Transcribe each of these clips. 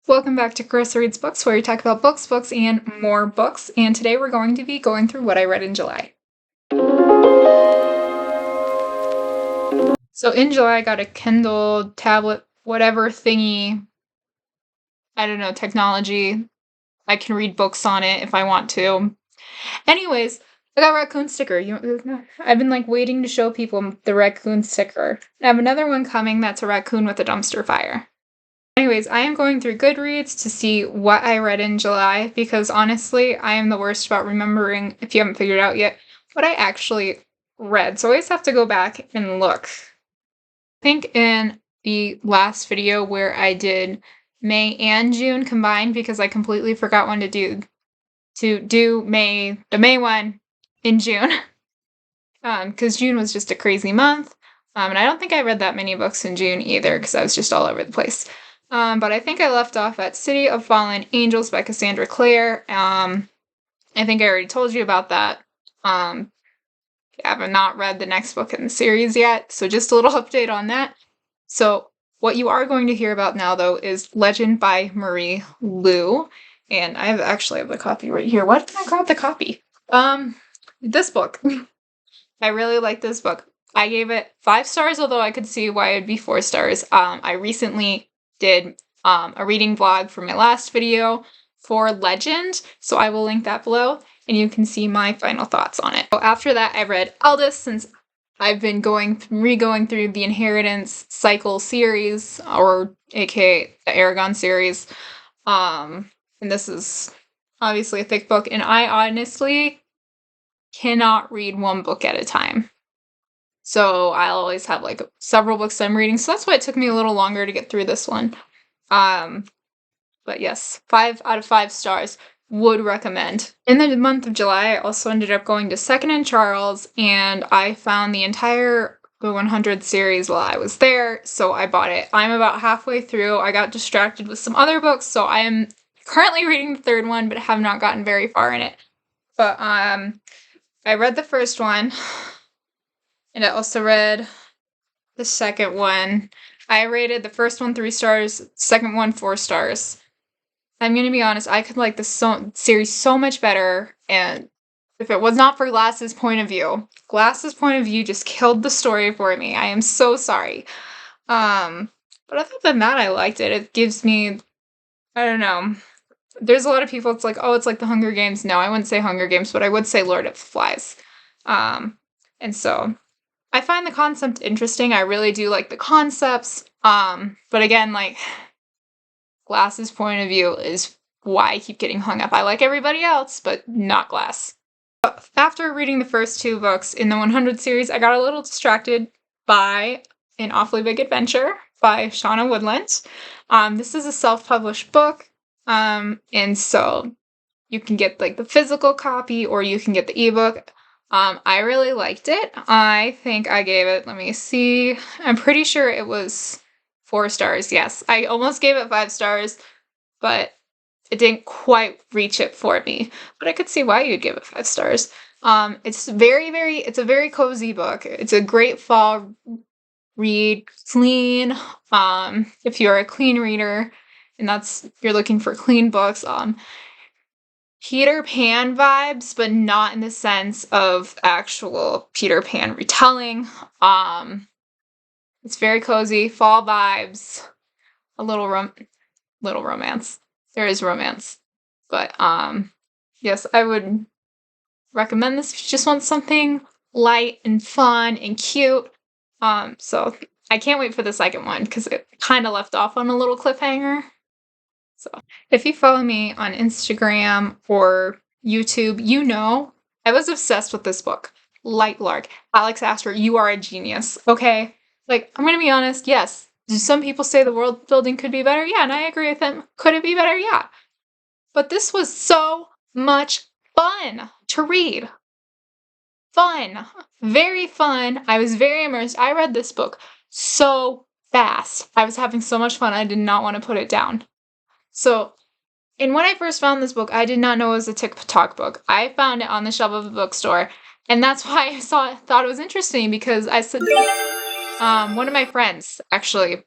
Welcome back to Carissa Reads Books, where we talk about books, and more books. And today we're going to be going through what I read in July. So in July, I got a Kindle, tablet, whatever thingy, I don't know, technology. I can read books on it if I want to. Anyways, I got a Raccoon sticker. I've been waiting to show people the Raccoon sticker. I have another one coming that's a raccoon with a dumpster fire. Anyways, I am going through Goodreads to see what I read in July because honestly, I am the worst about remembering, if you haven't figured out yet, what I actually read. So I always have to go back and look. I think in the last video where I did May and June combined because I completely forgot when to do the May one in June. Because June was just a crazy month. And I don't think I read that many books in June either because I was just all over the place. But I think I left off at City of Fallen Angels by Cassandra Clare. I think I already told you about that. I have not read the next book in the series yet, so just a little update on that. So what you are going to hear about now, though, is Legend by Marie Lu. And I actually have the copy right here. Why didn't I grab the copy? This book. I really like this book. I gave it 5 stars, although I could see why it'd be 4 stars. I recently did a reading vlog for my last video for Legend, so I will link that below, and you can see my final thoughts on it. So after that, I read Eldest, since I've been re-going through the Inheritance Cycle series, or aka the Aragon series, and this is obviously a thick book, and I honestly cannot read one book at a time. So I'll always have several books I'm reading. So that's why it took me a little longer to get through this one. But yes, 5 out of 5 stars. Would recommend. In the month of July, I also ended up going to Second and Charles, and I found the entire 100 series while I was there, so I bought it. I'm about halfway through. I got distracted with some other books, so I am currently reading the third one, but have not gotten very far in it. But I read the first one. And I also read the second one. I rated the first one 3 stars, second one 4 stars. I'm gonna be honest, I could like this series so much better, and if it was not for Glass's point of view just killed the story for me. I am so sorry. But other than that, I liked it. It gives me, I don't know. There's a lot of people, it's like, oh, it's like the Hunger Games. No, I wouldn't say Hunger Games, but I would say Lord of the Flies. And so I find the concept interesting. I really do like the concepts. But again, Glass's point of view is why I keep getting hung up. I like everybody else, but not Glass. After reading the first 2 books in the 100 series, I got a little distracted by An Awfully Big Adventure by Shauna Woodland. This is a self-published book, and so you can get the physical copy or you can get the ebook. I really liked it. I think I gave it, let me see, I'm pretty sure it was 4 stars, yes. I almost gave it 5 stars, but it didn't quite reach it for me. But I could see why you'd give it 5 stars. It's it's a very cozy book. It's a great fall read, clean. If you're a clean reader, and you're looking for clean books, Peter Pan vibes, but not in the sense of actual Peter Pan retelling. It's very cozy, fall vibes, a little romance. There is romance, but yes, I would recommend this if you just want something light and fun and cute. So I can't wait for the second one because it kind of left off on a little cliffhanger. So if you follow me on Instagram or YouTube, you know I was obsessed with this book. Light Lark. Alex Astor, you are a genius, okay? I'm gonna be honest, yes. Do some people say the world building could be better? Yeah, and I agree with them. Could it be better? Yeah. But this was so much fun to read. Fun. Very fun. I was very immersed. I read this book so fast. I was having so much fun. I did not want to put it down. So, and when I first found this book, I did not know it was a TikTok book. I found it on the shelf of a bookstore, and that's why I thought it was interesting, because I said, one of my friends, actually,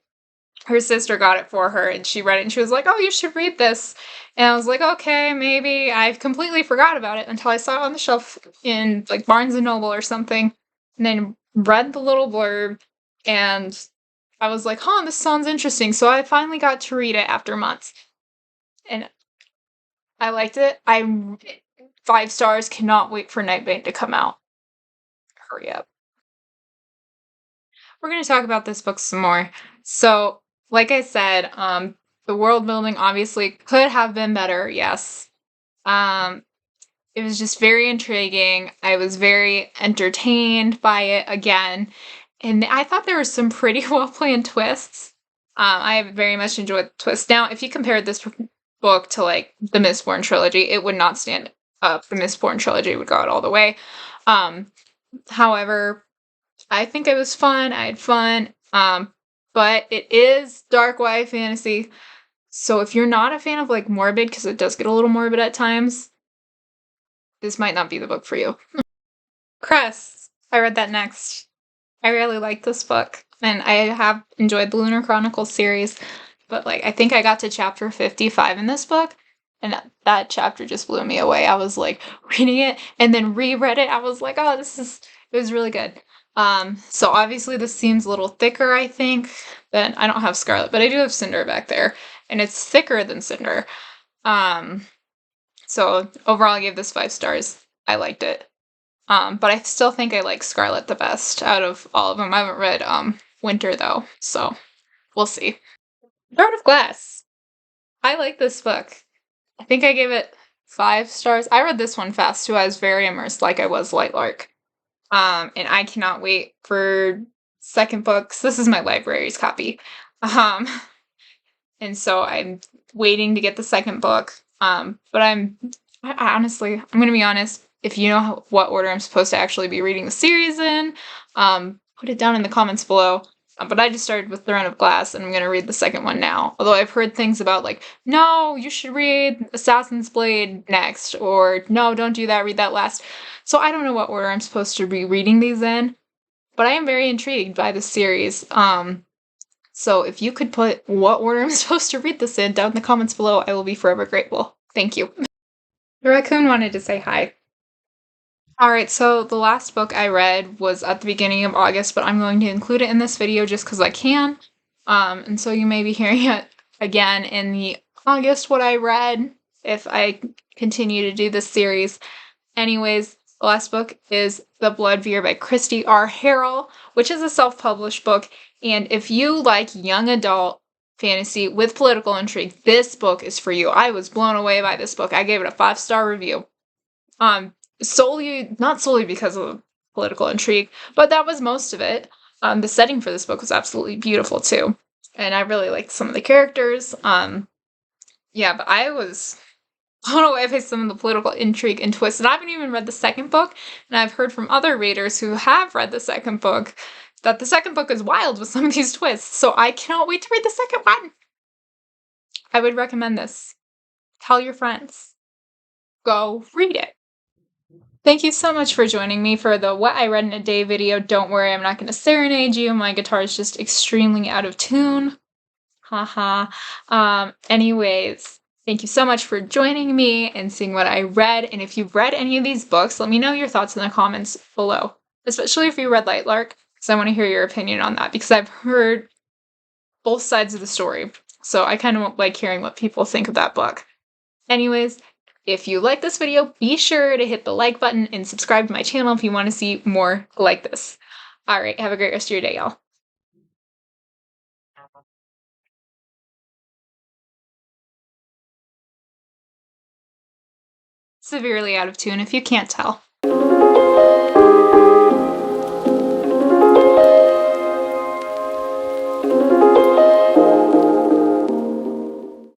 her sister got it for her and she read it and she was like, "Oh, you should read this." And I was like, "Okay, maybe." I completely forgot about it until I saw it on the shelf in like Barnes and Noble or something, and then read the little blurb, and I was like, "Huh, this sounds interesting." So I finally got to read it after months, and I liked it. 5 stars. Cannot wait for Nightbane to come out. Hurry up. We're going to talk about this book some more. So, like I said, the world building obviously could have been better. Yes. Um, it was just very intriguing. I was very entertained by it again, and I thought there were some pretty well planned twists. I very much enjoyed the twists. Now, if you compared this book to like the Mistborn trilogy, it would not stand up. The Mistborn trilogy would go out all the way. However, I think it was fun. I had fun. But it is dark YA fantasy. So if you're not a fan of like morbid, because it does get a little morbid at times, this might not be the book for you. Cress. I read that next. I really like this book. And I have enjoyed the Lunar Chronicles series. But like I think I got to chapter 55 in this book. And that chapter just blew me away. I was like reading it and then reread it. I was like, oh, it was really good. So obviously this seems a little thicker, I think, than I don't have Scarlet, but I do have Cinder back there, and it's thicker than Cinder. So overall I gave this 5 stars. I liked it. But I still think I like Scarlet the best out of all of them. I haven't read Winter though, so we'll see. Throne of Glass. I like this book. I think I gave it 5 stars. I read this one fast too. I was very immersed, like I was Lightlark. And I cannot wait for second books. This is my library's copy. Um, and so I'm waiting to get the second book. But I honestly, I'm gonna be honest. If you know what order I'm supposed to actually be reading the series in, put it down in the comments below. But I just started with Throne of Glass, and I'm gonna read the second one now. Although I've heard things about like, no, you should read Assassin's Blade next, or no, don't do that. Read that last. So I don't know what order I'm supposed to be reading these in, but I am very intrigued by the series. So if you could put what order I'm supposed to read this in down in the comments below, I will be forever grateful. Thank you. The Raccoon wanted to say hi. Alright, so the last book I read was at the beginning of August, but I'm going to include it in this video just because I can. And so you may be hearing it again in the August what I read if I continue to do this series. Anyways, the last book is The Blood Veer by Christy R. Harrell, which is a self-published book. And if you like young adult fantasy with political intrigue, this book is for you. I was blown away by this book. I gave it a 5-star review. Not solely because of political intrigue, but that was most of it. The setting for this book was absolutely beautiful too. And I really liked some of the characters. Yeah, but I was blown away by some of the political intrigue and twists. And I haven't even read the second book, and I've heard from other readers who have read the second book that the second book is wild with some of these twists. So I cannot wait to read the second one. I would recommend this. Tell your friends. Go read it. Thank you so much for joining me for the What I Read in a Day video. Don't worry, I'm not going to serenade you. My guitar is just extremely out of tune. Haha. Anyways, thank you so much for joining me and seeing what I read. And if you've read any of these books, let me know your thoughts in the comments below. Especially if you read Lightlark, because I want to hear your opinion on that, because I've heard both sides of the story. So I kind of like hearing what people think of that book. Anyways, if you like this video, be sure to hit the like button and subscribe to my channel if you want to see more like this. Alright, have a great rest of your day, y'all. Severely out of tune if you can't tell.